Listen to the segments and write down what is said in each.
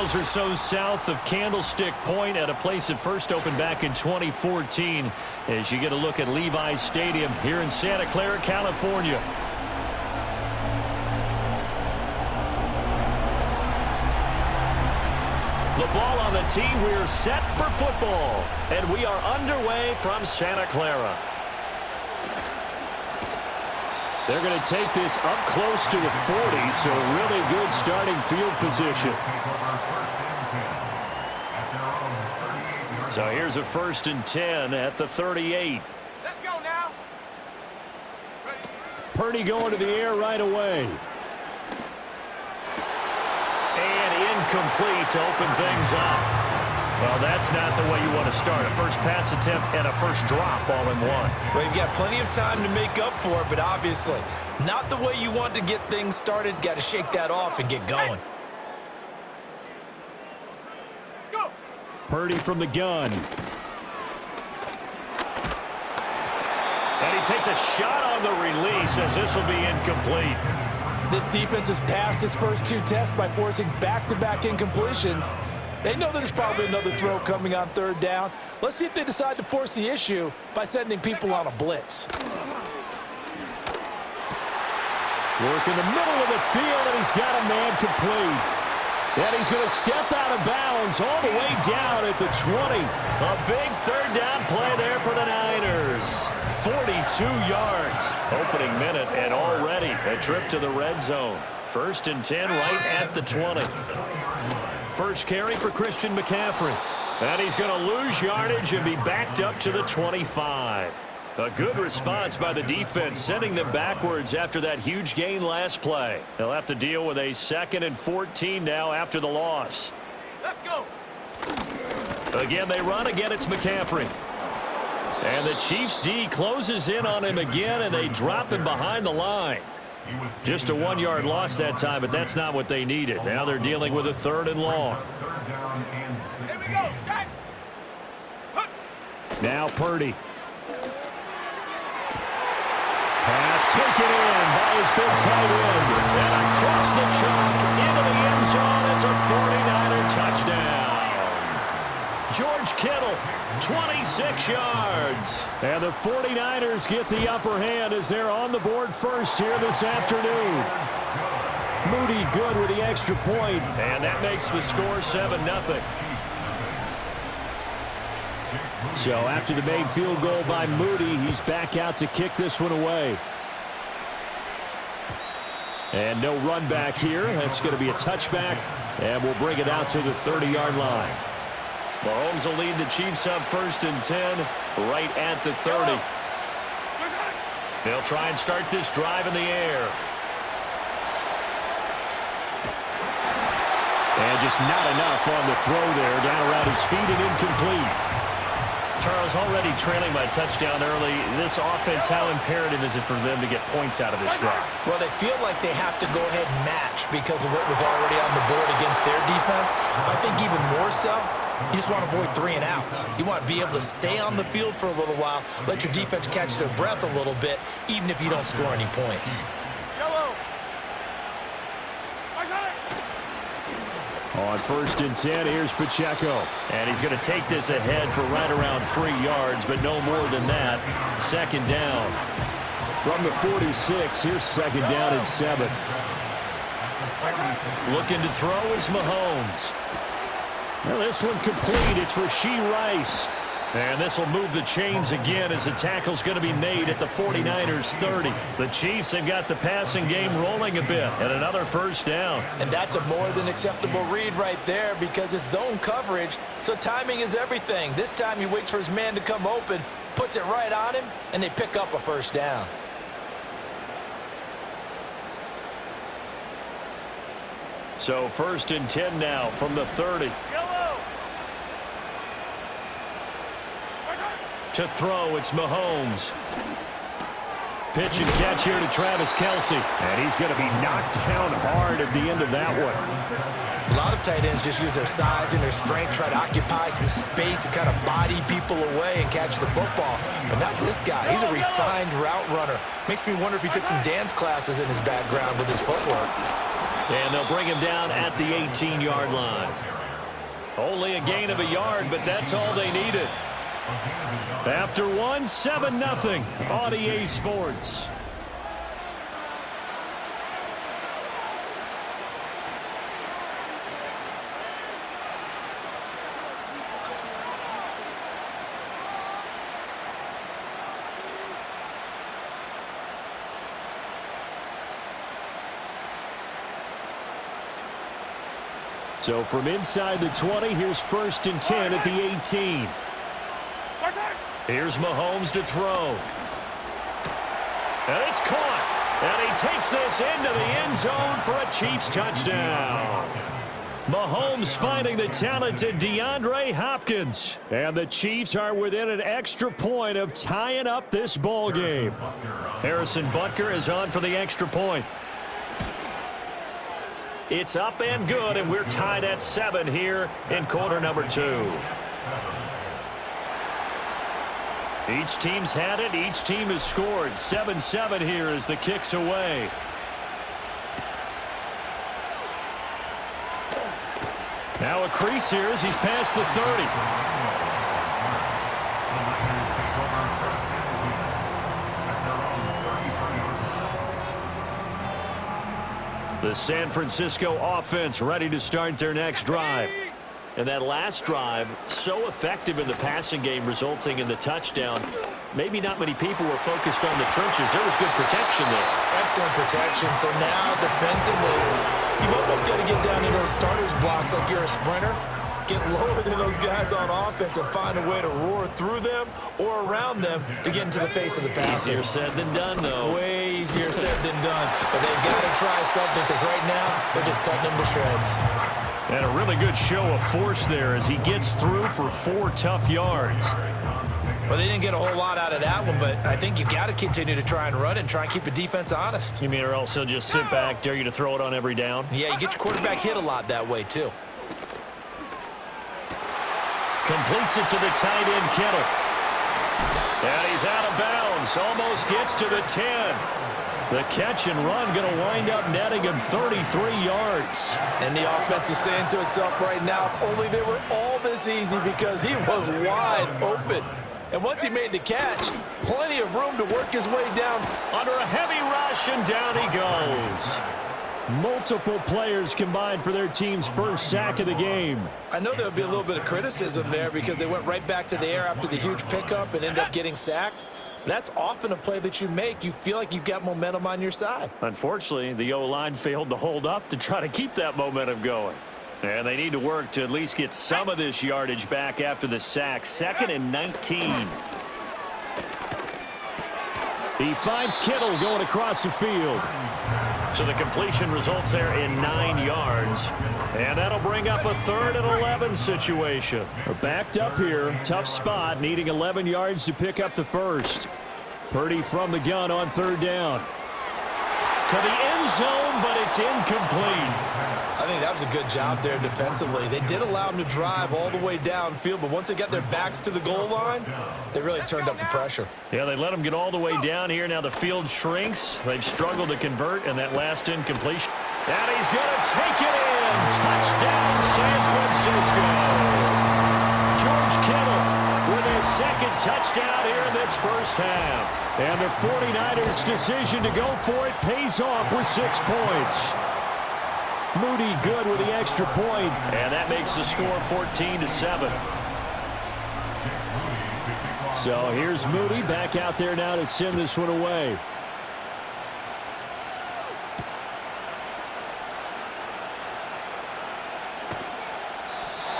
miles or so south of Candlestick Point at a place that first opened back in 2014 as you get a look at Levi's Stadium here in Santa Clara, California. The ball on the tee. We're set for football. And we are underway from Santa Clara. They're going to take this up close to the 40, so really good starting field position. So here's a 1st and 10 at the 38. Let's go now. Purdy going to the air right away. And incomplete to open things up. Well, that's not the way you want to start. A first pass attempt and a first drop all in one. Well, you've got plenty of time to make up for it, but obviously not the way you want to get things started. Got to shake that off and get going. Go. Purdy from the gun. And he takes a shot on the release as this will be incomplete. This defense has passed its first 2 tests by forcing back-to-back incompletions. They know that there's probably another throw coming on 3rd down. Let's see if they decide to force the issue by sending people on a blitz. Work in the middle of the field, and he's got a man complete. And he's going to step out of bounds all the way down at the 20. A big 3rd down play there for the Niners. 42 yards. Opening minute, and already a trip to the red zone. 1st and 10 right at the 20. First carry for Christian McCaffrey. And he's going to lose yardage and be backed up to the 25. A good response by the defense, sending them backwards after that huge gain last play. They'll have to deal with a 2nd and 14 now after the loss. Let's go. Again, they run. Again, it's McCaffrey. And the Chiefs D closes in on him again, and they drop him behind the line. Just a 1-yard loss that time, but that's not what they needed. Now they're dealing with a 3rd and long. Here we go, shot. Now Purdy. Pass taken in by his big tight end. And across the chalk into the end zone. It's a 49er touchdown. George Kittle, 26 yards. And the 49ers get the upper hand as they're on the board first here this afternoon. Moody good with the extra point. And that makes the score 7-0. So after the made field goal by Moody, he's back out to kick this one away. And no run back here. That's going to be a touchback. And we'll bring it out to the 30-yard line. Mahomes will lead the Chiefs up 1st and 10 right at the 30. They'll try and start this drive in the air. And just not enough on the throw there. Down around his feet and incomplete. Charles, already trailing by touchdown early. This offense, how imperative is it for them to get points out of this drive? Well, they feel like they have to go ahead and match because of what was already on the board against their defense. I think even more so, you just want to avoid 3 and outs. You want to be able to stay on the field for a little while, let your defense catch their breath a little bit, even if you don't score any points. On 1st and 10, here's Pacheco. And he's going to take this ahead for right around 3 yards, but no more than that. 2nd down. From the 46, here's 2nd down and 7. Looking to throw is Mahomes. Well, this one complete. It's Rashee Rice. And this will move the chains again as the tackle's going to be made at the 49ers 30. The Chiefs have got the passing game rolling a bit, and another 1st down. And that's a more than acceptable read right there because it's zone coverage, so timing is everything. This time he waits for his man to come open, puts it right on him, and they pick up a 1st down. So 1st and 10 now from the 30. To throw, it's Mahomes. Pitch and catch here to Travis Kelce. And he's going to be knocked down hard at the end of that one. A lot of tight ends just use their size and their strength, try to occupy some space and kind of body people away and catch the football. But not this guy. He's a refined route runner. Makes me wonder if he took some dance classes in his background with his footwork. And they'll bring him down at the 18-yard line. Only a gain of a yard, but that's all they needed. After one, 7-0 on EA Sports. So from inside the 20, here's 1st and 10 at the 18. Here's Mahomes to throw. And it's caught. And he takes this into the end zone for a Chiefs touchdown. Mahomes finding the talented DeAndre Hopkins. And the Chiefs are within an extra point of tying up this ball game. Harrison Butker is on for the extra point. It's up and good, and we're tied at 7 here in quarter number 2. Each team's had it. Each team has scored. 7-7 here as the kick's away. Now a crease here as he's past the 30. The San Francisco offense ready to start their next drive. And that last drive, so effective in the passing game, resulting in the touchdown. Maybe not many people were focused on the trenches. There was good protection there. Excellent protection. So now, defensively, you've almost got to get down in those starters blocks like you're a sprinter. Get lower than those guys on offense and find a way to roar through them or around them to get into the face of the passer. Easier said than done, though. Way easier said than done. But they've got to try something because right now they're just cutting them to shreds. And a really good show of force there as he gets through for 4 tough yards. Well, they didn't get a whole lot out of that one, but I think you've got to continue to try and run and try and keep the defense honest. You mean or else he'll just sit back, dare you to throw it on every down? Yeah, you get your quarterback hit a lot that way, too. Completes it to the tight end, Kittle. And he's out of bounds. Almost gets to the 10. The catch and run going to wind up netting him 33 yards. And the offense is saying to itself right now, if only they were all this easy because he was wide open. And once he made the catch, plenty of room to work his way down. Under a heavy rush, and down he goes. Multiple players combined for their team's first sack of the game. I know there would be a little bit of criticism there because they went right back to the air after the huge pickup and ended up getting sacked. That's often a play that you make. You feel like you've got momentum on your side. Unfortunately, the O-line failed to hold up to try to keep that momentum going. And they need to work to at least get some of this yardage back after the sack. 2nd and 19. He finds Kittle going across the field. So the completion results there in 9 yards. And that'll bring up a 3rd and 11 situation. We're backed up here. Tough spot, needing 11 yards to pick up the first. Purdy from the gun on 3rd down. To the end zone, but it's incomplete. I think that was a good job there defensively. They did allow them to drive all the way downfield, but once they got their backs to the goal line, they really turned up the pressure. Yeah, they let them get all the way down here. Now the field shrinks. They've struggled to convert, and that last incompletion. And he's going to take it in. Touchdown, San Francisco. George Kittle with his 2nd touchdown here in this first half. And the 49ers' decision to go for it pays off with 6 points. Moody good with the extra point, and that makes the score 14-7. So here's Moody back out there now to send this one away.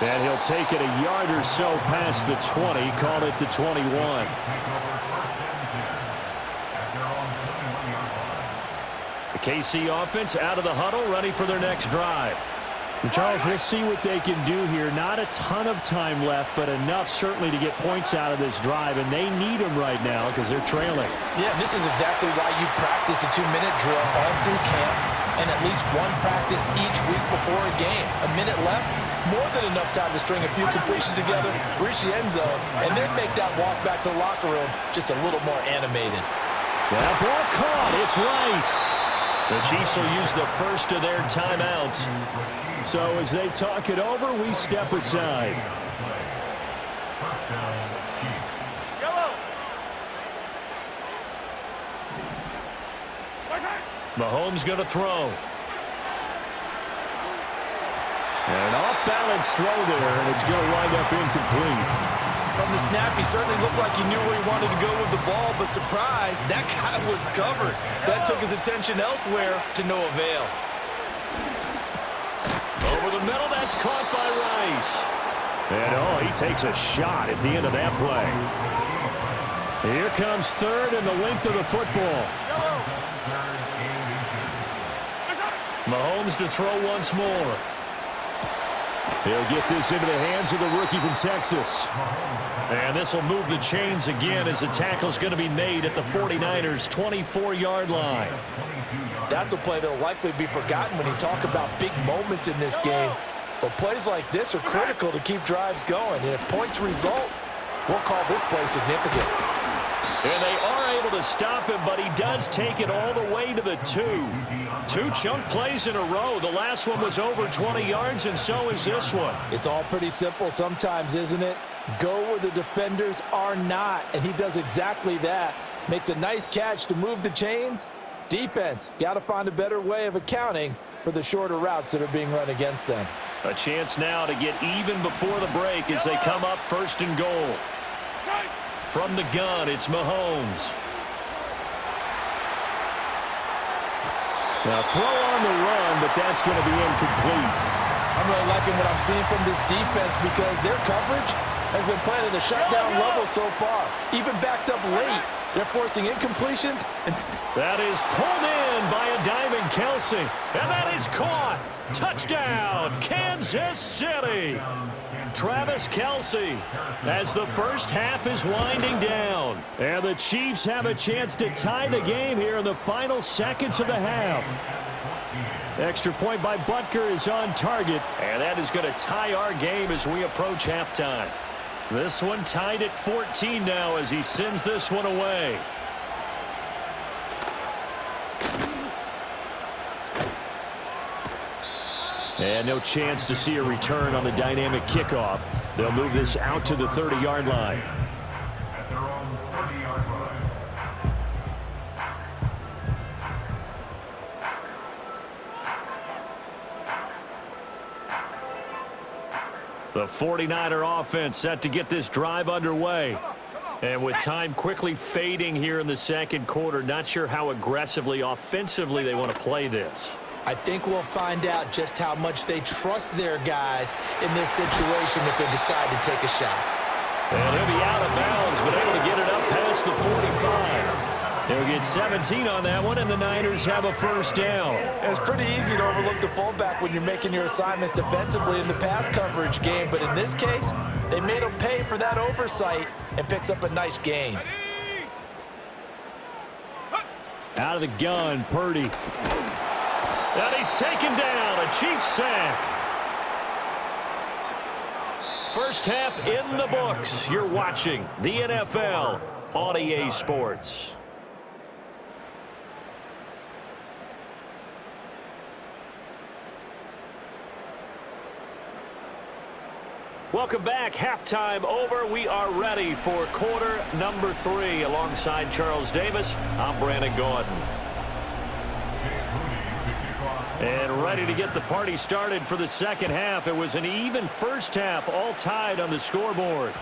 And he'll take it a yard or so past the 20, call it the 21. The KC offense out of the huddle, ready for their next drive. And Charles, we'll see what they can do here. Not a ton of time left, but enough certainly to get points out of this drive, and they need them right now because they're trailing. Yeah, this is exactly why you practice a 2-minute drill all through camp and at least one practice each week before a game. A minute left, more than enough time to string a few completions together, reach the end zone, and then make that walk back to the locker room just a little more animated. That ball caught. It's Rice. The Chiefs will use the first of their timeouts. So as they talk it over, we step aside. Mahomes going to throw. An off-balance throw there, and it's going to wind up incomplete. From the snap, he certainly looked like he knew where he wanted to go with the ball, but surprise, that guy was covered. So that took his attention elsewhere to no avail. Over the middle, that's caught by Rice. And, he takes a shot at the end of that play. Here comes third and the length of the football. Mahomes to throw once more. He'll get this into the hands of the rookie from Texas. And this will move the chains again as the tackle's going to be made at the 49ers' 24-yard line. That's a play that will likely be forgotten when you talk about big moments in this game. But plays like this are critical to keep drives going. And if points result, we'll call this play significant. And they are able to stop him, but he does take it all the way to the 2. 2 chunk plays in a row. The last one was over 20 yards, and so is this one. It's all pretty simple sometimes, isn't it? Go where the defenders are not, and he does exactly that. Makes a nice catch to move the chains. Defense, got to find a better way of accounting for the shorter routes that are being run against them. A chance now to get even before the break as they come up first and goal. From the gun, it's Mahomes. Now throw on the run, but that's going to be incomplete. I'm really liking what I'm seeing from this defense because their coverage has been playing at a shutdown level so far. Even backed up late, they're forcing incompletions. And that is pulled in by a diving Kelsey. And that is caught. Touchdown, Kansas City. Travis Kelsey as the first half is winding down. And the Chiefs have a chance to tie the game here in the final seconds of the half. Extra point by Butker is on target. And that is going to tie our game as we approach halftime. This one tied at 14 now as he sends this one away. And no chance to see a return on the dynamic kickoff. They'll move this out to the 30-yard line. At their own 30-yard line. The 49er offense set to get this drive underway. And with time quickly fading here in the second quarter, not sure how aggressively, offensively they want to play this. I think we'll find out just how much they trust their guys in this situation if they decide to take a shot. And he'll be out of bounds, but able to get it up past the 45. He'll get 17 on that one, and the Niners have a first down. it's pretty easy to overlook the fullback when you're making your assignments defensively in the pass coverage game. But in this case, they made him pay for that oversight and picks up a nice gain. Out of the gun, Purdy. And he's taken down, a Chiefs sack. First half in the books. You're watching the NFL on EA Sports. Welcome back. Halftime over. We are ready for quarter number 3. Alongside Charles Davis, I'm Brandon Gordon. And ready to get the party started for the second half. It was an even first half, all tied on the scoreboard.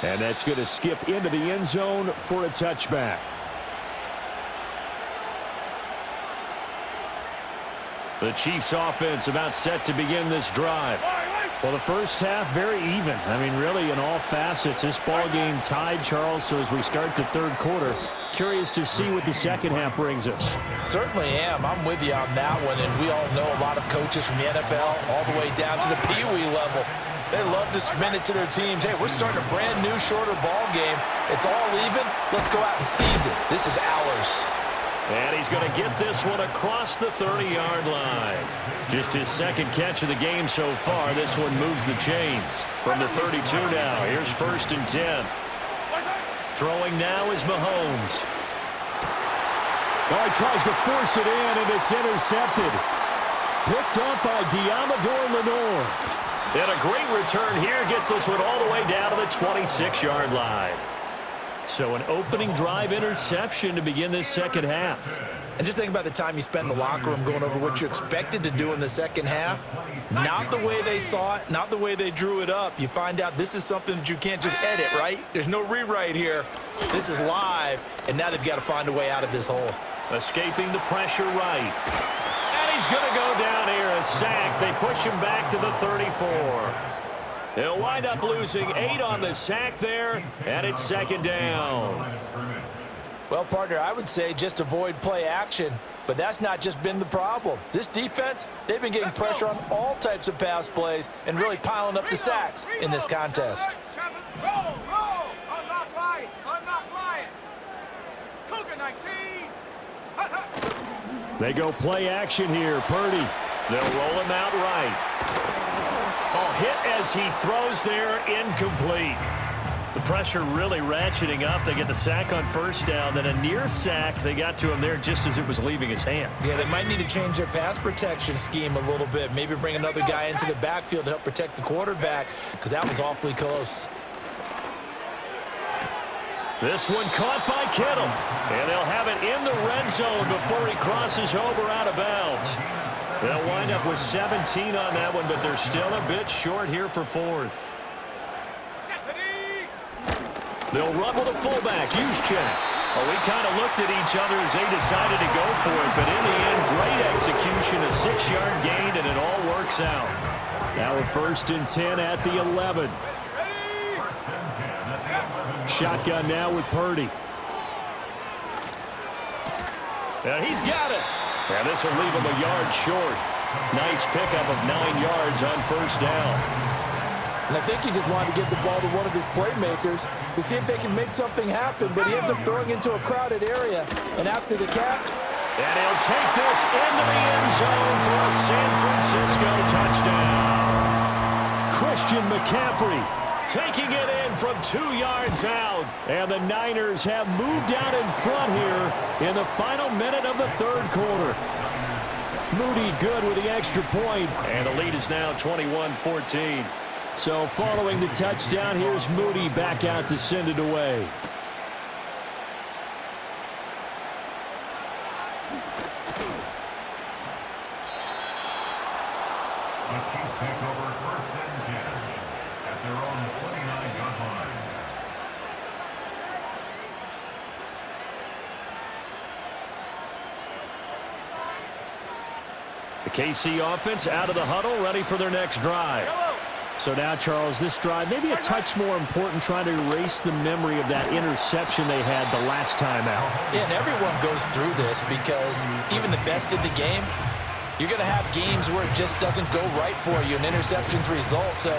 And that's going to skip into the end zone for a touchback. The Chiefs offense about set to begin this drive. Well, the first half, very even. I mean, really, in all facets, this ball game tied, Charles. So as we start the third quarter, curious to see what the second half brings us. Certainly am. I'm with you on that one. And we all know a lot of coaches from the NFL all the way down to the Pee Wee level. They love to spin it to their teams. Hey, we're starting a brand new, shorter ball game. It's all even. Let's go out and seize it. This is ours. And he's going to get this one across the 30-yard line. Just his second catch of the game so far. This one moves the chains. From the 32 now, here's 1st and 10. Throwing now is Mahomes. Oh, he tries to force it in, and it's intercepted. Picked up by Diamador Lenore. And a great return here gets this one all the way down to the 26-yard line. So an opening drive interception to begin this second half. And just think about the time you spend in the locker room going over what you expected to do in the second half. Not the way they saw it, not the way they drew it up. You find out this is something that you can't just edit, right? There's no rewrite here. This is live, and now they've got to find a way out of this hole. Escaping the pressure right. And he's going to go down here, a sack. They push him back to the 34. He'll wind up losing 8 on the sack there, and it's second down. Well, partner, I would say just avoid play action, but that's not just been the problem. This defense, they've been getting pressure on all types of pass plays and really piling up the sacks in this contest. Roll, roll! Unlock line! Unlock line! Cougar 19! They go play action here. Purdy. They'll roll him out right. Oh, hit as he throws there, incomplete. The pressure really ratcheting up. They get the sack on first down, then a near sack. They got to him there just as it was leaving his hand. Yeah, they might need to change their pass protection scheme a little bit. Maybe bring another guy into the backfield to help protect the quarterback, because that was awfully close. This one caught by Kittle. And they'll have it in the red zone before he crosses over out of bounds. They'll wind up with 17 on that one, but they're still a bit short here for fourth. They'll run with a fullback. Juszczyk. Well, we kind of looked at each other as they decided to go for it, but in the end, great execution, a 6-yard gain, and it all works out. Now a 1st and 10 at the 11. Shotgun now with Purdy. And he's got it. And this will leave him a yard short. Nice pickup of 9 yards on first down. And I think he just wanted to get the ball to one of his playmakers to see if they can make something happen, but he ends up throwing into a crowded area. And after the catch, and he'll take this into the end zone for a San Francisco touchdown. Christian McCaffrey taking it in from 2 yards out. And the Niners have moved out in front here in the final minute of the third quarter. Moody good with the extra point, and the lead is now 21-14. So following the touchdown, here's Moody back out to send it away. The Chiefs take over 1st and 10 at their own 29-yard line. The KC offense out of the huddle, ready for their next drive. So now, Charles, this drive maybe a touch more important, trying to erase the memory of that interception they had the last time out. Yeah, and everyone goes through this because even the best in the game, you're going to have games where it just doesn't go right for you, and interceptions result. So,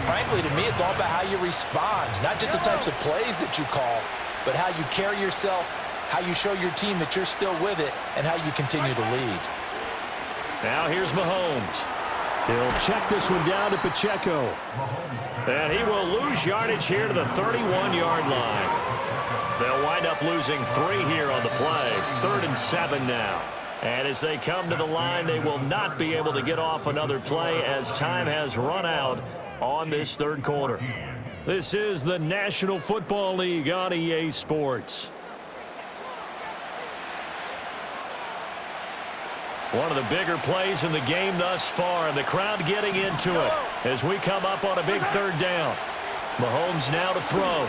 frankly, to me, it's all about how you respond, not just the types of plays that you call, but how you carry yourself, how you show your team that you're still with it, and how you continue to lead. Now here's Mahomes. He'll check this one down to Pacheco. And he will lose yardage here to the 31-yard line. They'll wind up losing 3 here on the play. 3rd and 7 now. And as they come to the line, they will not be able to get off another play as time has run out on this third quarter. This is the National Football League on EA Sports. One of the bigger plays in the game thus far, and the crowd getting into it as we come up on a big 3rd down. Mahomes now to throw.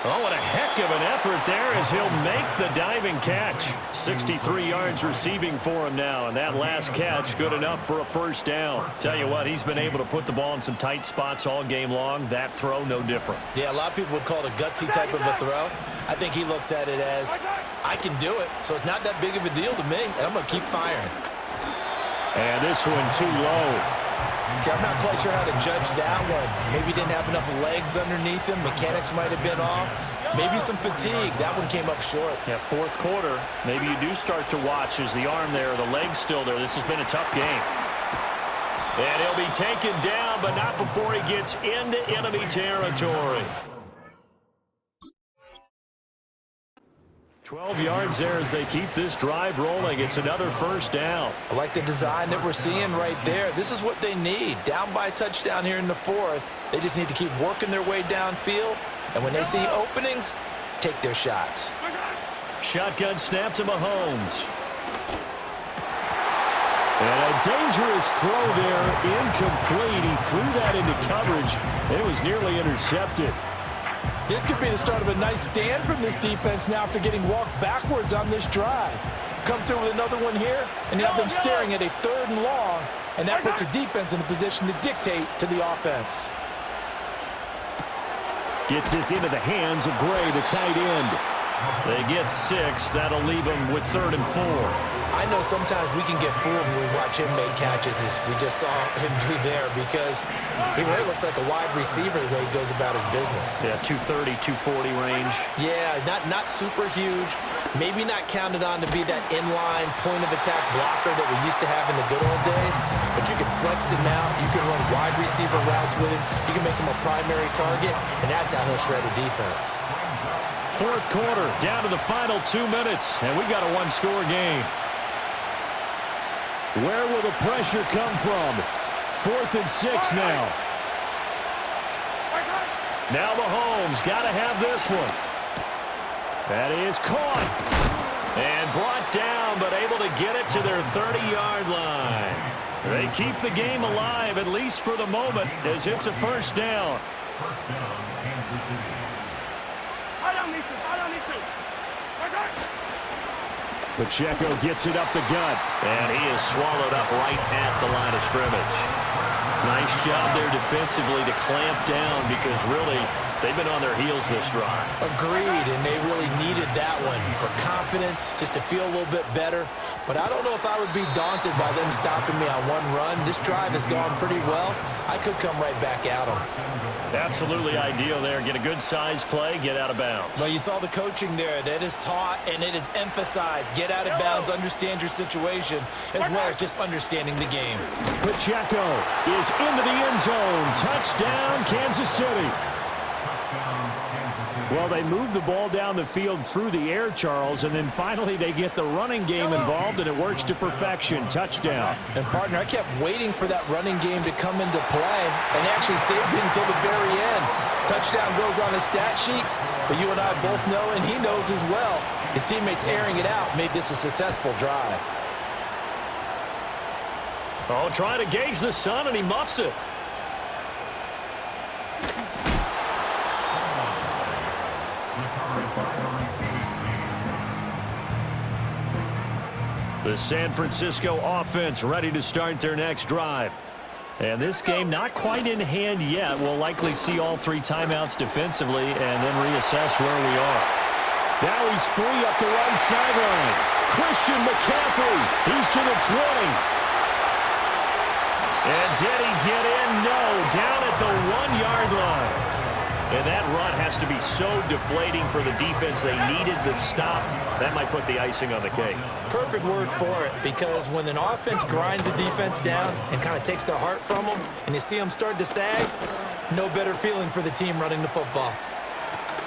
Oh, what a heck of an effort there as he'll make the diving catch. 63 yards receiving for him now, and that last catch good enough for a 1st down. Tell you what, he's been able to put the ball in some tight spots all game long. That throw, no different. Yeah, a lot of people would call it a gutsy type of a throw. I think he looks at it as, I can do it, so it's not that big of a deal to me, and I'm going to keep firing. And this one too low. Okay, I'm not quite sure how to judge that one. Maybe didn't have enough legs underneath him. Mechanics might have been off. Maybe some fatigue. That one came up short. Yeah, 4th quarter. Maybe you do start to watch as the arm there, the leg's still there. This has been a tough game. And he'll be taken down, but not before he gets into enemy territory. 12 yards there as they keep this drive rolling. It's another first down. I like the design that we're seeing right there. This is what they need. Down by a touchdown here in the fourth. They just need to keep working their way downfield. And when they see openings, take their shots. Shotgun snap to Mahomes. And a dangerous throw there, incomplete. He threw that into coverage, and it was nearly intercepted. This could be the start of a nice stand from this defense now after getting walked backwards on this drive. Come through with another one here, and you have them staring at a 3rd and long, and that puts the defense in a position to dictate to the offense. Gets this into the hands of Gray, the tight end. They get 6. That'll leave them with 3rd and 4. I know sometimes we can get fooled when we watch him make catches, as we just saw him do there, because he really looks like a wide receiver the way he goes about his business. Yeah, 230, 240 range. Yeah, not super huge. Maybe not counted on to be that inline point-of-attack blocker that we used to have in the good old days, but you can flex him out. You can run wide receiver routes with him. You can make him a primary target, and that's how he'll shred a defense. 4th quarter, down to the final 2 minutes, and we got a 1-score game. Where will the pressure come from? 4th and 6 now. Now Mahomes got to have this one. That is caught. And brought down, but able to get it to their 30-yard line. They keep the game alive, at least for the moment, as it's a first down. First down, Kansas City. Pacheco gets it up the gut. And he is swallowed up right at the line of scrimmage. Nice job there defensively to clamp down, because really they've been on their heels this drive. Agreed, and they really needed that one for confidence, just to feel a little bit better. But I don't know if I would be daunted by them stopping me on one run. This drive has gone pretty well. I could come right back at them. Absolutely ideal there. Get a good size play, get out of bounds. Well, you saw the coaching there. That is taught and it is emphasized. Get out of bounds, understand your situation, as well as just understanding the game. Pacheco is into the end zone. Touchdown, Kansas City. Well, they move the ball down the field through the air, Charles, and then finally they get the running game involved, and it works to perfection. Touchdown. And, partner, I kept waiting for that running game to come into play, and actually saved it until the very end. Touchdown goes on his stat sheet, but you and I both know, and he knows as well, his teammates airing it out made this a successful drive. Oh, trying to gauge the sun, and he muffs it. The San Francisco offense ready to start their next drive. And this game not quite in hand yet. We'll likely see all 3 timeouts defensively and then reassess where we are. Now he's free up the right sideline. Christian McCaffrey. He's to the 20. And did he get in? No. Down at the 1-yard line. And that run has to be so deflating for the defense. They needed the stop. That might put the icing on the cake. Perfect word for it, because when an offense grinds a defense down and kind of takes their heart from them, and you see them start to sag, no better feeling for the team running the football.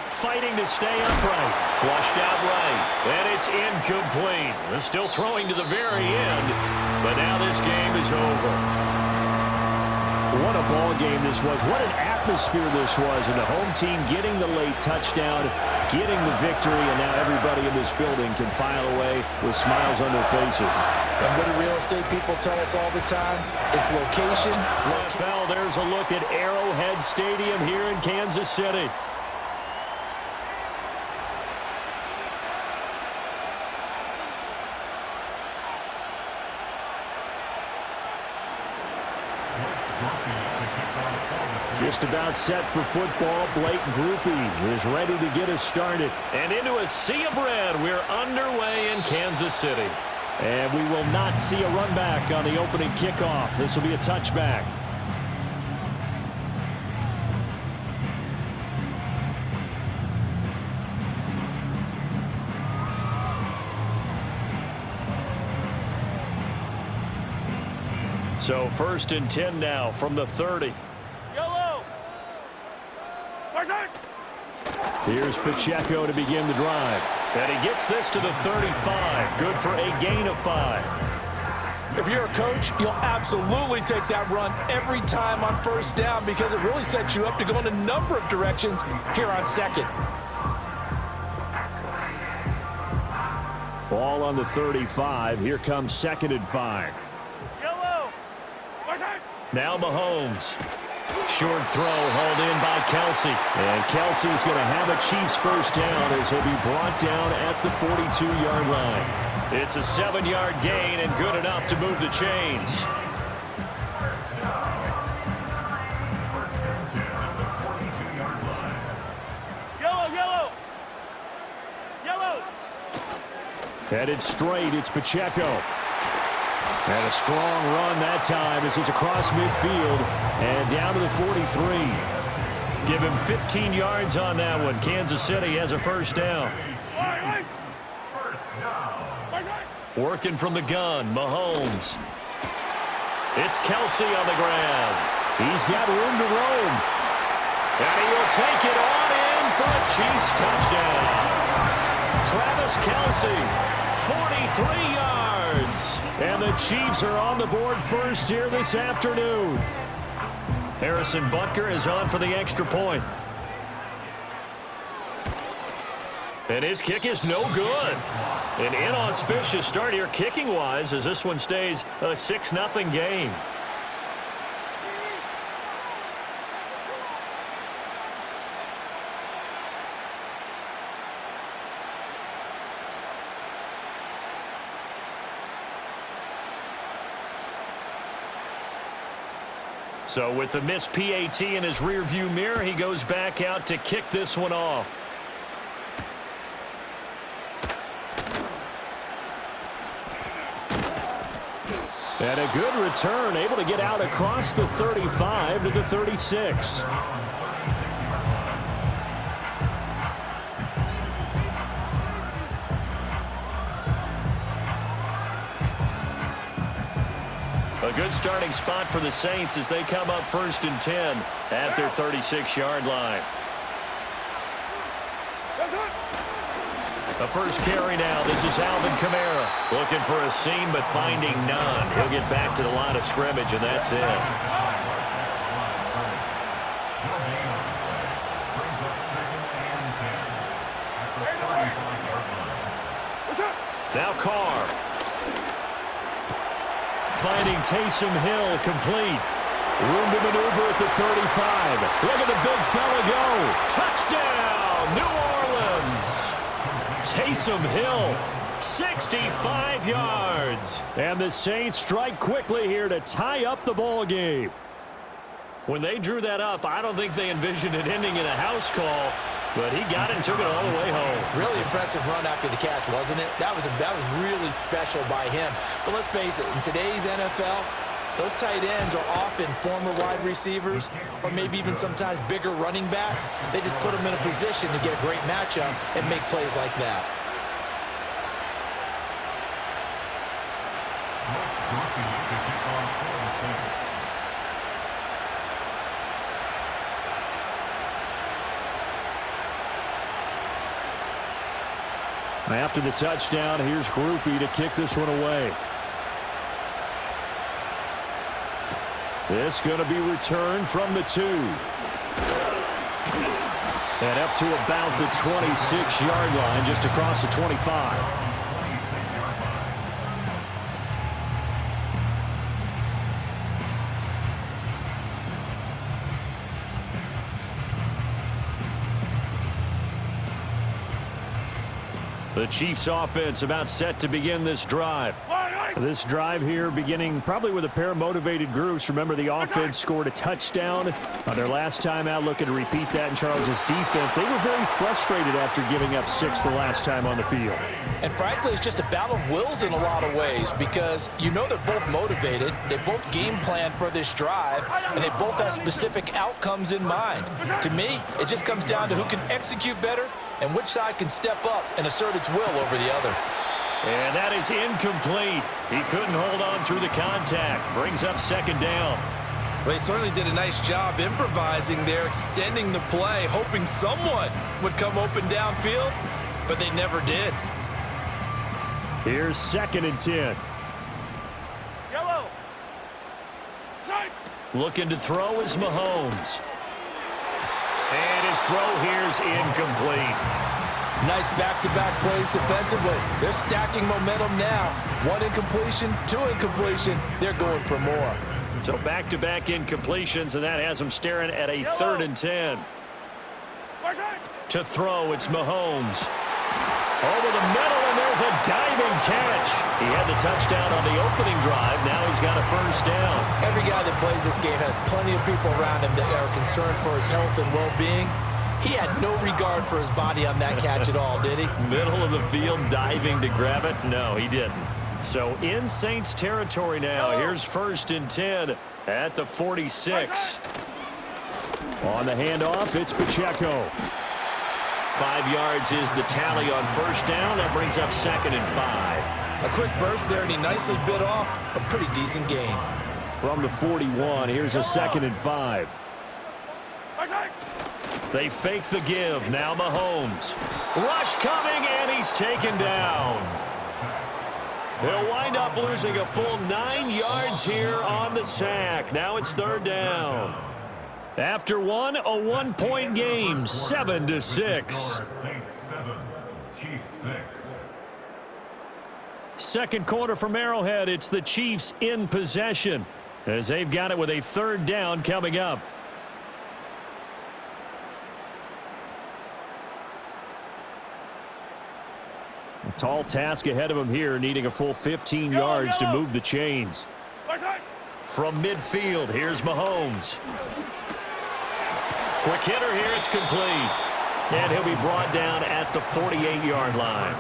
Fighting to stay upright. Flushed out right. And it's incomplete. They're still throwing to the very end. But now this game is over. What a ball game this was. What an atmosphere this was. And the home team getting the late touchdown, getting the victory, and now everybody in this building can file away with smiles on their faces. And what do real estate people tell us all the time? It's location. NFL, there's a look at Arrowhead Stadium here in Kansas City. Just about set for football. Blake Groupie is ready to get us started. And into a sea of red, we're underway in Kansas City. And we will not see a run back on the opening kickoff. This will be a touchback. So 1st and 10 now from the 30. Here's Pacheco to begin the drive. And he gets this to the 35. Good for a gain of 5. If you're a coach, you'll absolutely take that run every time on first down because it really sets you up to go in a number of directions here on second. Ball on the 35. Here comes 2nd and 5. Now Mahomes. Short throw hauled in by Kelsey. And Kelsey's going to have a Chiefs first down as he'll be brought down at the 42-yard line. It's a 7-yard gain and good enough to move the chains. Yellow. Headed straight, it's Pacheco. And a strong run that time as he's across midfield and down to the 43. Give him 15 yards on that one. Kansas City has a first down. Working from the gun, Mahomes. It's Kelsey on the ground. He's got room to roam. And he will take it on in for a Chiefs touchdown. Travis Kelsey, 43 yards. And the Chiefs are on the board first here this afternoon. Harrison Butker is on for the extra point. And his kick is no good. An inauspicious start here kicking-wise as this one stays a 6-0 game. So with the missed PAT in his rearview mirror, he goes back out to kick this one off. And a good return, able to get out across the 35 to the 36. A good starting spot for the Saints as they come up 1st and 10 at their 36-yard line. A first carry now. This is Alvin Kamara. Looking for a seam, but finding none. He'll get back to the line of scrimmage, and that's it. Now Carr. Finding Taysom Hill complete. Room to maneuver at the 35. Look at the big fella go. Touchdown, New Orleans. Taysom Hill, 65 yards. And the Saints strike quickly here to tie up the ball game. When they drew that up, I don't think they envisioned it ending in a house call, but he got it and took it all the way home. Really impressive run after the catch, wasn't it? That was really special by him. But let's face it, in today's NFL, those tight ends are often former wide receivers or maybe even sometimes bigger running backs. They just put them in a position to get a great matchup and make plays like that. After the touchdown, here's Groupie to kick this one away. This going to be returned from the 2. And up to about the 26-yard line, just across the 25. The Chiefs offense about set to begin this drive. This drive here beginning probably with a pair of motivated groups. Remember, the offense scored a touchdown on their last time out. Looking to repeat that in Charles's defense. They were very frustrated after giving up 6 the last time on the field. And frankly, it's just a battle of wills in a lot of ways because you know they're both motivated. They both game plan for this drive, and they both have specific outcomes in mind. To me, it just comes down to who can execute better and which side can step up and assert its will over the other. And that is incomplete. He couldn't hold on through the contact. Brings up 2nd down. Well, he certainly did a nice job improvising there, extending the play, hoping someone would come open downfield. but they never did. Here's 2nd and 10. Yellow. Looking to throw is Mahomes. And his throw here's incomplete. Nice back-to-back plays defensively. They're stacking momentum now. 1 incompletion, 2 incompletion. They're going for more. So back-to-back incompletions, and that has them staring at a 3rd and 10. To throw, it's Mahomes. Over the middle, and there's a diving catch. He had the touchdown on the opening drive. Now he's got a 1st down. Every guy that plays this game has plenty of people around him that are concerned for his health and well-being. He had no regard for his body on that catch at all, did he? Middle of the field, diving to grab it. No, he didn't. So in Saints territory now. Here's 1st and 10 at the 46. On the handoff, it's Pacheco. 5 yards is the tally on 1st down. That brings up 2nd and 5. A quick burst there, and he nicely bit off a pretty decent gain. From the 41, here's a 2nd and 5. They fake the give. Now Mahomes. Rush coming, and he's taken down. He'll wind up losing a full 9 yards here on the sack. Now it's 3rd down. After one, a 1-point game, 7-6. Saints 7, Chiefs 6. Second quarter from Arrowhead. It's the Chiefs in possession as they've got it with a 3rd down coming up. A tall task ahead of him here, needing a full 15 yards to move the chains. From midfield, here's Mahomes. Quick hitter here, it's complete. And he'll be brought down at the 48-yard line.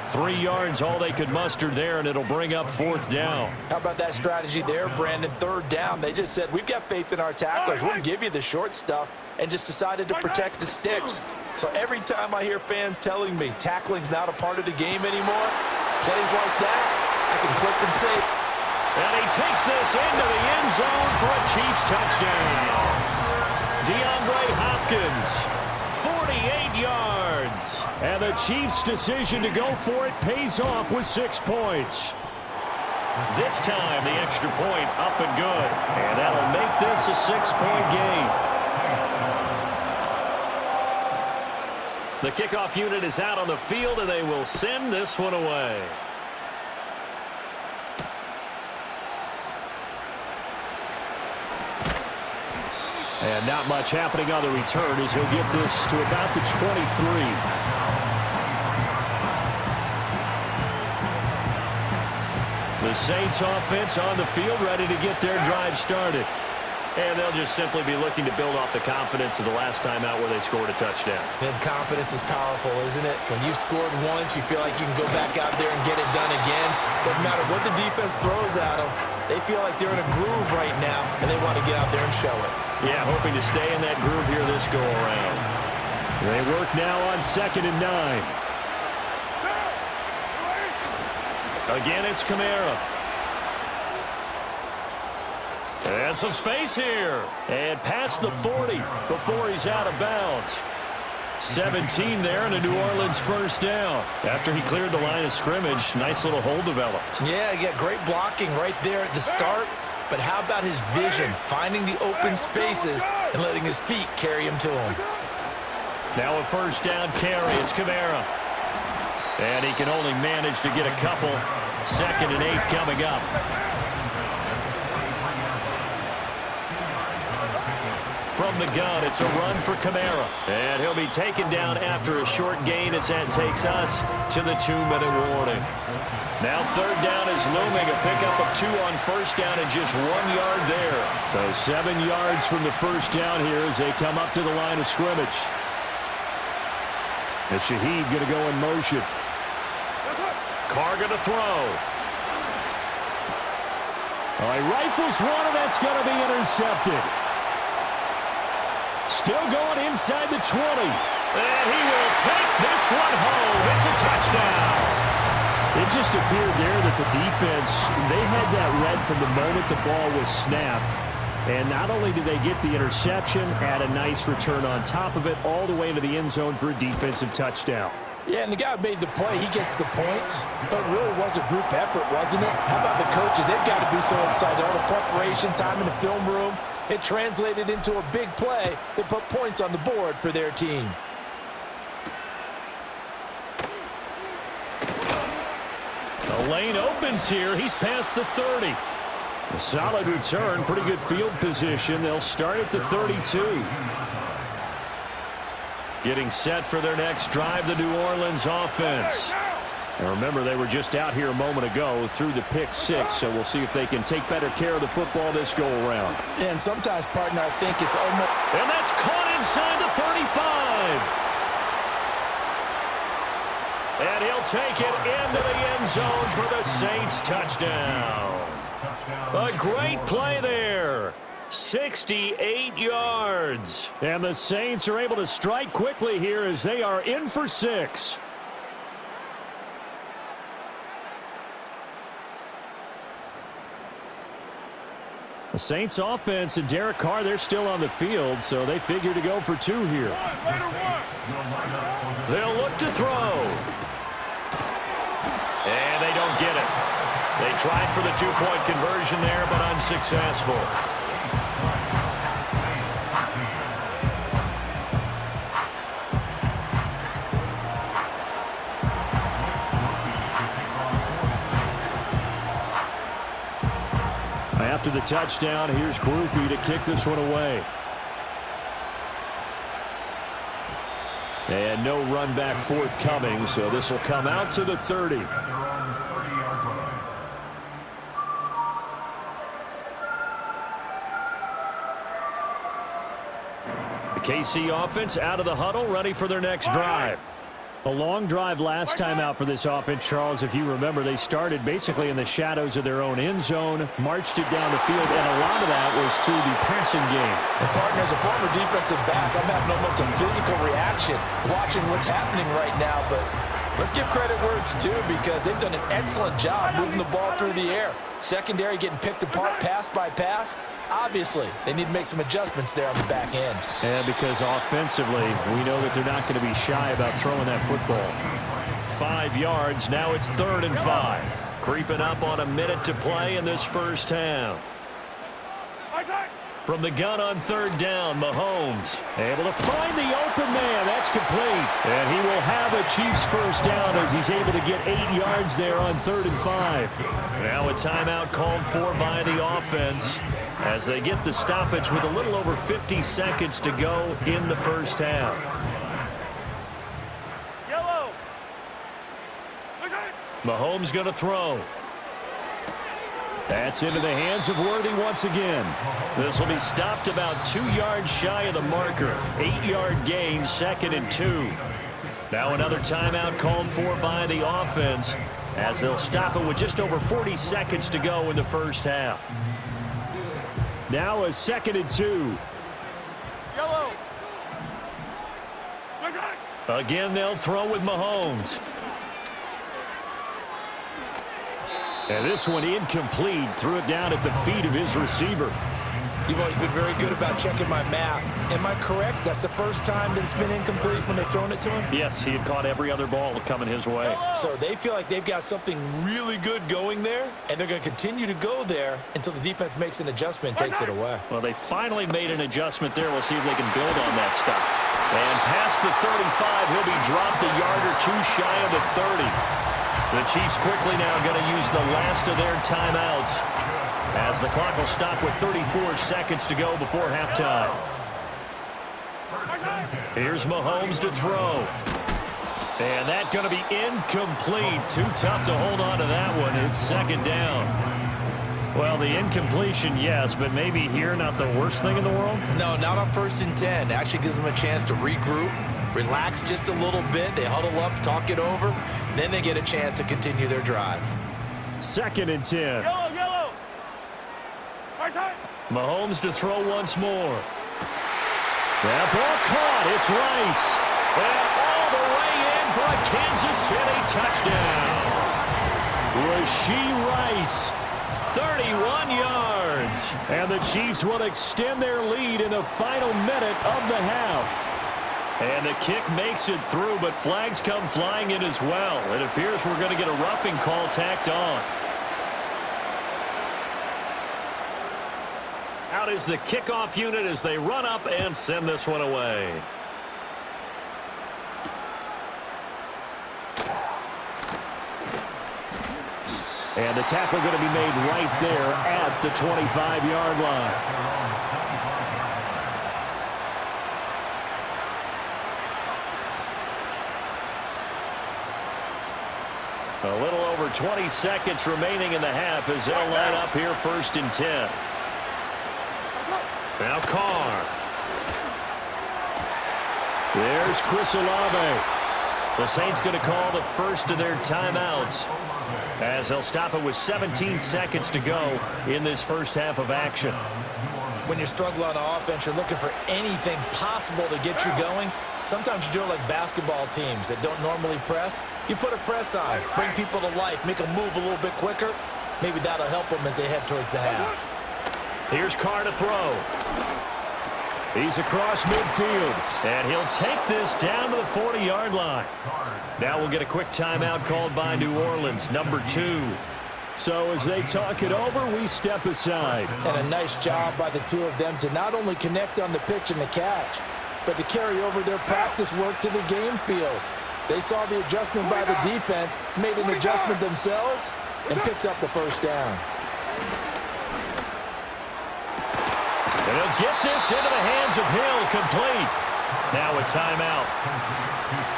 3 yards, all they could muster there, and it'll bring up 4th down. How about that strategy there, Brandon? 3rd down. They just said, we've got faith in our tacklers. We'll give you the short stuff, and just decided to protect the sticks. So every time I hear fans telling me tackling's not a part of the game anymore, plays like that, I can click and say. And he takes this into the end zone for a Chiefs touchdown. DeAndre Hopkins, 48 yards. And the Chiefs' decision to go for it pays off with 6 points. This time, the extra point up and good. And that'll make this a 6-point game. The kickoff unit is out on the field, and they will send this one away. And not much happening on the return as he'll get this to about the 23. The Saints offense on the field, ready to get their drive started. And they'll just simply be looking to build off the confidence of the last time out where they scored a touchdown. And confidence is powerful, isn't it? When you've scored once, you feel like you can go back out there and get it done again. Doesn't matter what the defense throws at them. They feel like they're in a groove right now, and they want to get out there and show it. Yeah, hoping to stay in that groove here this go-around. They work now on 2nd and 9. Again, it's Kamara. And some space here. And past the 40 before he's out of bounds. 17 there and a New Orleans 1st down. After he cleared the line of scrimmage, nice little hole developed. Yeah, he got great blocking right there at the start. But how about his vision, finding the open spaces and letting his feet carry him to him. Now a 1st down carry. It's Kamara. And he can only manage to get a couple. 2nd and 8 coming up. From the gun, it's a run for Kamara. And he'll be taken down after a short gain as that takes us to the 2-minute warning. Now 3rd down is looming. A pickup of 2 on 1st down and just 1 yard there. So 7 yards from the 1st down here as they come up to the line of scrimmage. And Shaheed going to go in motion. Carr going to throw. All right, rifles one, and that's going to be intercepted. Still going inside the 20. And he will take this one home. It's a touchdown. It just appeared there that the defense, they had that read from the moment the ball was snapped. And not only did they get the interception, add a nice return on top of it, all the way into the end zone for a defensive touchdown. Yeah, and the guy who made the play, he gets the points, but it really was a group effort, wasn't it? How about the coaches? They've got to be so excited. All the preparation time in the film room, it translated into a big play that put points on the board for their team. The lane opens here. He's past the 30. A solid return, pretty good field position. They'll start at the 32. Getting set for their next drive, the New Orleans offense. And remember, they were just out here a moment ago through the pick six, so we'll see if they can take better care of the football this go-around. Yeah, and sometimes, partner, I think it's almost... And that's caught inside the 35. And he'll take it into the end zone for the Saints touchdown. A great play there. 68 yards. And the Saints are able to strike quickly here as they are in for 6. The Saints offense and Derek Carr, they're still on the field, so they figure to go for 2 here. They'll look to throw. And they don't get it. They tried for the 2-point conversion there, but unsuccessful. After the touchdown, here's Groupie to kick this one away. And no run back forthcoming, so this will come out to the 30. The KC offense out of the huddle, ready for their next drive. A long drive last time out for this offense, Charles. If you remember, they started basically in the shadows of their own end zone, marched it down the field, and a lot of that was through the passing game. And partner, as a former defensive back, I'm having almost a physical reaction watching what's happening right now. But let's give credit where it's due, because they've done an excellent job moving the ball through the air. Secondary getting picked apart pass by pass. Obviously, they need to make some adjustments there on the back end. And because offensively, we know that they're not going to be shy about throwing that football. 5 yards, now it's 3rd and 5. Creeping up on a minute to play in this first half. From the gun on 3rd down, Mahomes able to find the open man. That's complete. And he will have a Chiefs first down as he's able to get 8 yards there on 3rd and 5. Now a timeout called for by the offense as they get the stoppage with a little over 50 seconds to go in the first half. Yellow. Mahomes going to throw. That's into the hands of Worthy once again. This will be stopped about 2 yards shy of the marker. 8-yard gain, 2nd and 2. Now another timeout called for by the offense as they'll stop it with just over 40 seconds to go in the first half. Now a 2nd and 2. Yellow. Again, they'll throw with Mahomes. And this one incomplete. Threw it down at the feet of his receiver. You've always been very good about checking my math. Am I correct? That's the first time that it's been incomplete when they've thrown it to him? Yes, he had caught every other ball coming his way. So they feel like they've got something really good going there, and they're going to continue to go there until the defense makes an adjustment and takes it away. Well, they finally made an adjustment there. We'll see if they can build on that stop. And past the 35, he'll be dropped a yard or two shy of the 30. The Chiefs quickly now going to use the last of their timeouts as the clock will stop with 34 seconds to go before halftime. Here's Mahomes to throw. And that's going to be incomplete. Too tough to hold on to that one. It's 2nd down. Well, the incompletion, yes, but maybe here not the worst thing in the world? No, not on 1st and 10. Actually gives them a chance to regroup, relax just a little bit. They huddle up, talk it over. Then they get a chance to continue their drive. 2nd and 10. Yellow, yellow. Right side. Mahomes to throw once more. That ball caught. It's Rice. And all the way in for a Kansas City touchdown. Rashee Rice, 31 yards. And the Chiefs will extend their lead in the final minute of the half. And the kick makes it through, but flags come flying in as well. It appears we're going to get a roughing call tacked on. Out is the kickoff unit as they run up and send this one away. And the tackle going to be made right there at the 25-yard line. A little over 20 seconds remaining in the half as they'll line up here 1st and 10. Now Carr. There's Chris Olave. The Saints going to call the first of their timeouts as they'll stop it with 17 seconds to go in this first half of action. When you struggle on offense, you're looking for anything possible to get you going. Sometimes you do it like basketball teams that don't normally press. You put a press on, bring people to life, make them move a little bit quicker. Maybe that'll help them as they head towards the half. Here's Carr to throw. He's across midfield, and he'll take this down to the 40-yard line. Now we'll get a quick timeout called by New Orleans, number 2. So as they talk it over, we step aside. And a nice job by the two of them to not only connect on the pitch and the catch, but to carry over their practice work to the game field. They saw the adjustment by the defense, made an adjustment themselves, and picked up the first down. And he'll get this into the hands of Hill, complete. Now a timeout.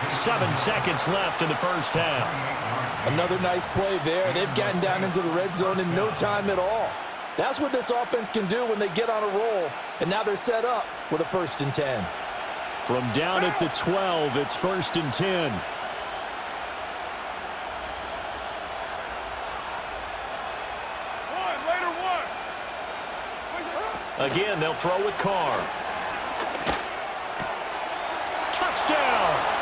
7 seconds left in the first half. Another nice play there. They've gotten down into the red zone in no time at all. That's what this offense can do when they get on a roll. And now they're set up with a 1st and 10. From down at the 12, it's 1st and 10. Again, they'll throw with Carr. Touchdown!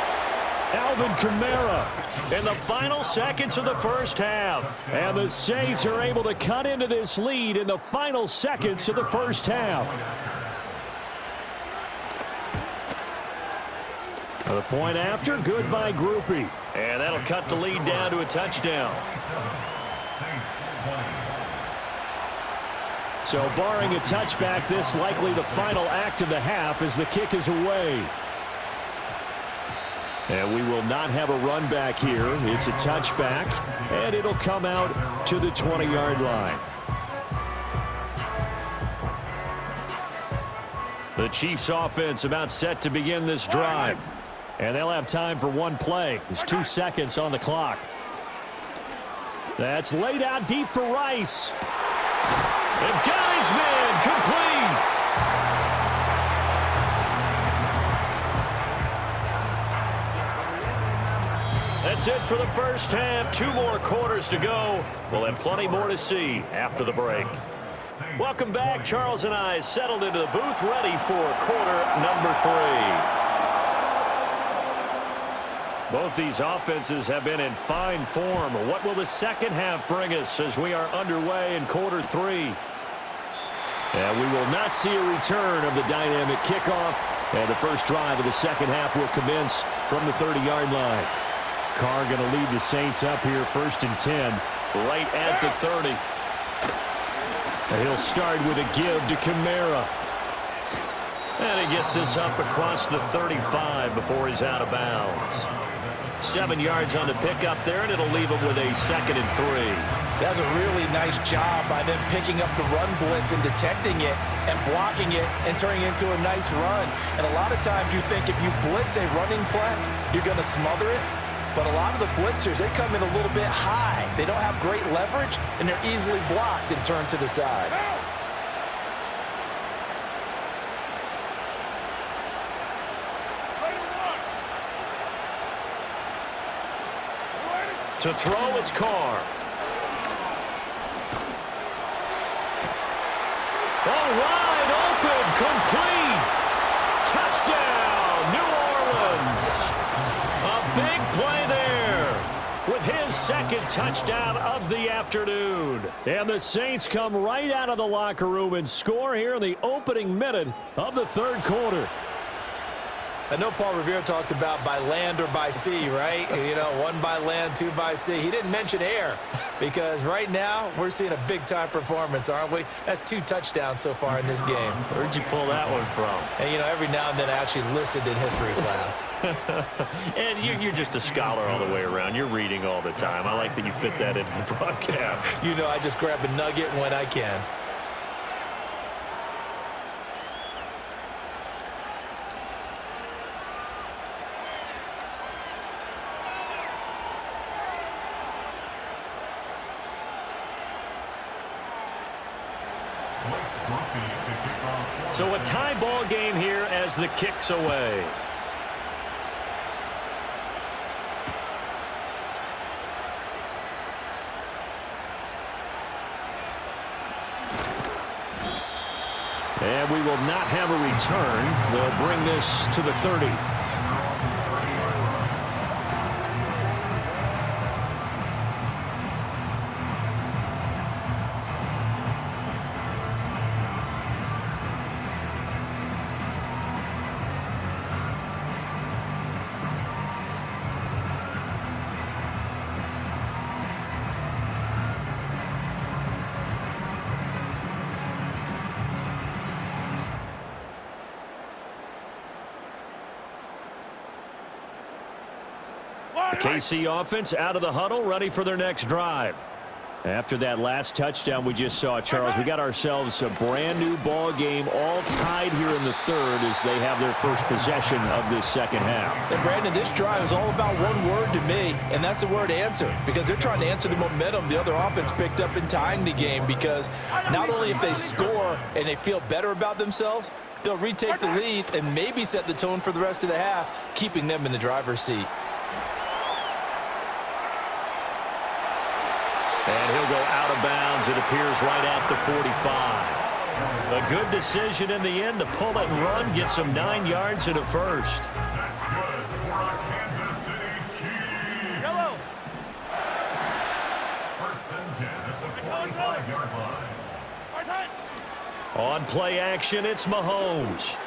Alvin Kamara in the final seconds of the first half. And the Saints are able to cut into this lead in the final seconds of the first half. The point after, good by Groupie. And that'll cut the lead down to a touchdown. So barring a touchback, this likely the final act of the half as the kick is away. And we will not have a run back here. It's a touchback, and it'll come out to the 20-yard line. The Chiefs offense about set to begin this drive. And they'll have time for one play. There's 2 seconds on the clock. That's laid out deep for Rice. And got his man complete. That's it for the first half. 2 more quarters to go. We'll have plenty more to see after the break. Welcome back. Charles and I settled into the booth ready for quarter number 3. Both these offenses have been in fine form. What will the second half bring us as we are underway in quarter 3? And we will not see a return of the dynamic kickoff. And the first drive of the second half will commence from the 30-yard line. Carr going to lead the Saints up here 1st and 10, right at the 30. And he'll start with a give to Kamara. And he gets this up across the 35 before he's out of bounds. 7 yards on the pickup there, and it'll leave him with a 2nd and 3. That's a really nice job by them picking up the run blitz and detecting it and blocking it and turning it into a nice run. And a lot of times you think if you blitz a running play, you're going to smother it. But a lot of the blitzers, they come in a little bit high. They don't have great leverage, and they're easily blocked and turned to the side. To throw, it's Carr. Oh, wide open, complete. Touchdown, New Orleans. A big play there with his 2nd touchdown of the afternoon. And the Saints come right out of the locker room and score here in the opening minute of the 3rd quarter. I know Paul Revere talked about by land or by sea, right? You know, 1 by land, 2 by sea. He didn't mention air because right now we're seeing a big-time performance, aren't we? That's 2 touchdowns so far in this game. Where'd you pull that one from? And, you know, every now and then I actually listened in history class. And you're just a scholar all the way around. You're reading all the time. I like that you fit that into the broadcast. You know, I just grab a nugget when I can. So a tie ball game here as the kick's away. And we will not have a return. They'll bring this to the 30. KC offense out of the huddle, ready for their next drive. After that last touchdown we just saw, Charles, we got ourselves a brand new ball game, all tied here in the third as they have their first possession of this second half. And Brandon, this drive is all about one word to me, and that's the word answer, because they're trying to answer the momentum the other offense picked up in tying the game, because not only if they score and they feel better about themselves, they'll retake the lead and maybe set the tone for the rest of the half, keeping them in the driver's seat. And he'll go out of bounds, it appears, right at the 45. A good decision in the end to pull it and run, get some 9 yards and a first. That's good for our Kansas City Chiefs. Yellow. First and 10 at the 45-yard line. On play action, it's Mahomes.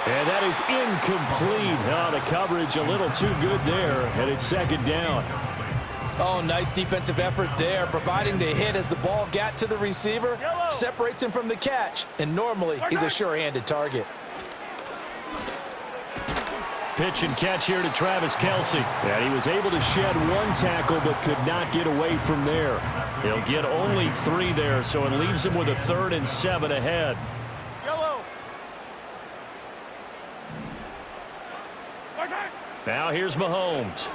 And that is incomplete. Oh, the coverage a little too good there, and it's second down. Oh, nice defensive effort there, providing the hit as the ball got to the receiver, separates him from the catch, and normally he's a sure-handed target. Pitch and catch here to Travis Kelce. And he was able to shed 1 tackle but could not get away from there. He'll get only 3 there, so it leaves him with a 3rd and 7 ahead. Yellow. Now here's Mahomes.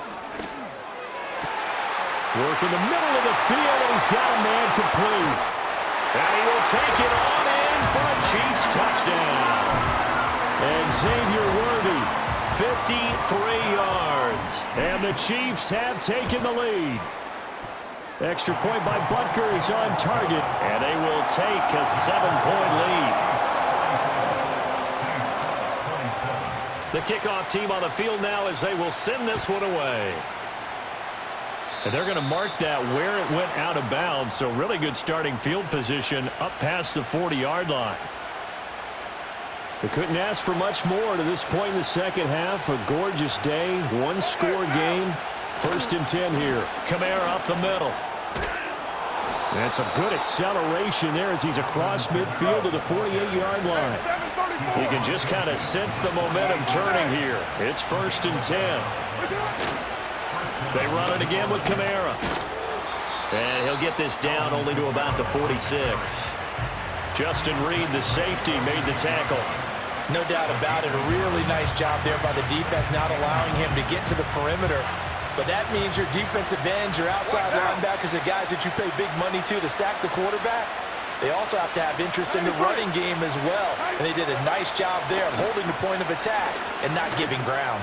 Work in the middle of the field, and he's got a man complete. And he will take it on in for a Chiefs touchdown. And Xavier Worthy, 53 yards. And the Chiefs have taken the lead. Extra point by Butker is on target, and they will take a 7-point lead. The kickoff team on the field now as they will send this one away. And they're going to mark that where it went out of bounds, so really good starting field position up past the 40-yard line. They couldn't ask for much more to this point in the second half. A gorgeous day, 1-score game. 1st and 10 here. Kamara up the middle. And some good acceleration there as he's across midfield to the 48-yard line. You can just kind of sense the momentum turning here. It's 1st and 10. They run it again with Kamara. And he'll get this down only to about the 46. Justin Reed, the safety, made the tackle. No doubt about it. A really nice job there by the defense, not allowing him to get to the perimeter. But that means your defensive ends, your outside linebackers, the guys that you pay big money to sack the quarterback, they also have to have interest in the running game as well. And they did a nice job there of holding the point of attack and not giving ground.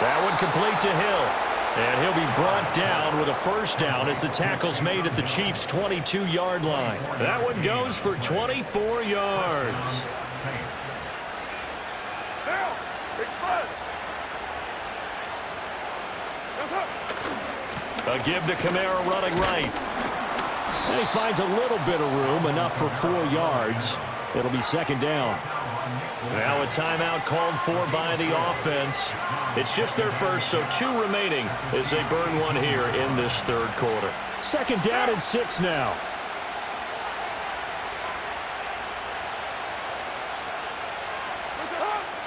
That one complete to Hill. And he'll be brought down with a 1st down as the tackle's made at the Chiefs' 22-yard line. That one goes for 24 yards. A give to Kamara running right. And he finds a little bit of room, enough for 4 yards. It'll be 2nd down. Now a timeout called for by the offense. It's just their first, so 2 remaining as they burn one here in this third quarter. 2nd down and 6 now.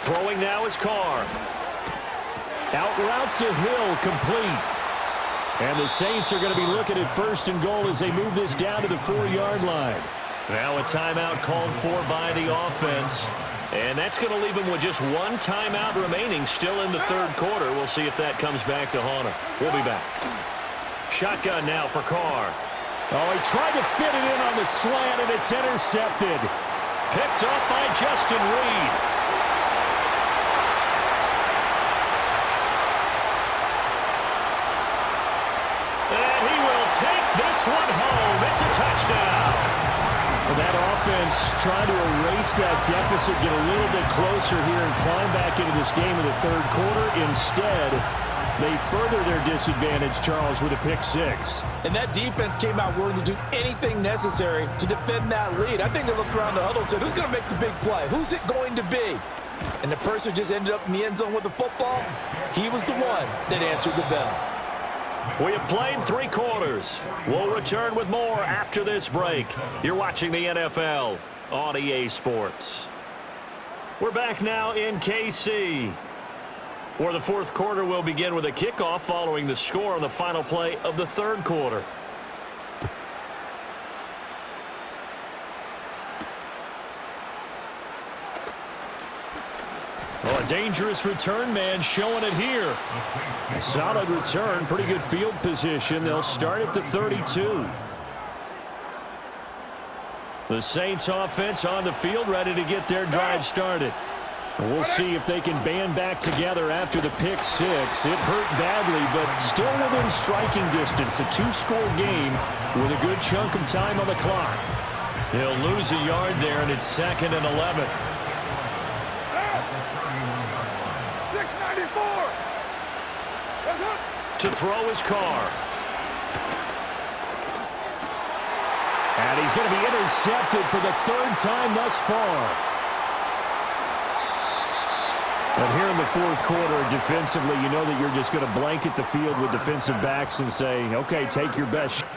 Throwing now is Carr. Out route to Hill, complete. And the Saints are going to be looking at 1st and goal as they move this down to the 4-yard line. Now a timeout called for by the offense. And that's going to leave them with just 1 timeout remaining still in the third quarter. We'll see if that comes back to haunt them. We'll be back. Shotgun now for Carr. Oh, he tried to fit it in on the slant, and it's intercepted. Picked up by Justin Reed. And he will take this one home. It's a touchdown. Well, that offense trying to erase that deficit, get a little bit closer here and climb back into this game in the third quarter. Instead, they further their disadvantage, Charles, with a pick 6. And that defense came out willing to do anything necessary to defend that lead. I think they looked around the huddle and said, who's going to make the big play? Who's it going to be? And the person just ended up in the end zone with the football. He was the one that answered the bell. We have played 3 quarters. We'll return with more after this break. You're watching the NFL on EA Sports. We're back now in KC, where the 4th quarter will begin with a kickoff following the score on the final play of the 3rd quarter. Well, a dangerous return man showing it here. A solid return, pretty good field position. They'll start at the 32. The Saints offense on the field, ready to get their drive started. We'll see if they can band back together after the pick 6. It hurt badly, but still within striking distance. A 2-score game with a good chunk of time on the clock. They'll lose a yard there, and it's 2nd and 11. 694. To throw his Carr. And he's going to be intercepted for the 3rd time thus far. And here in the 4th quarter, defensively, you know that you're just going to blanket the field with defensive backs and say, okay, take your best shot.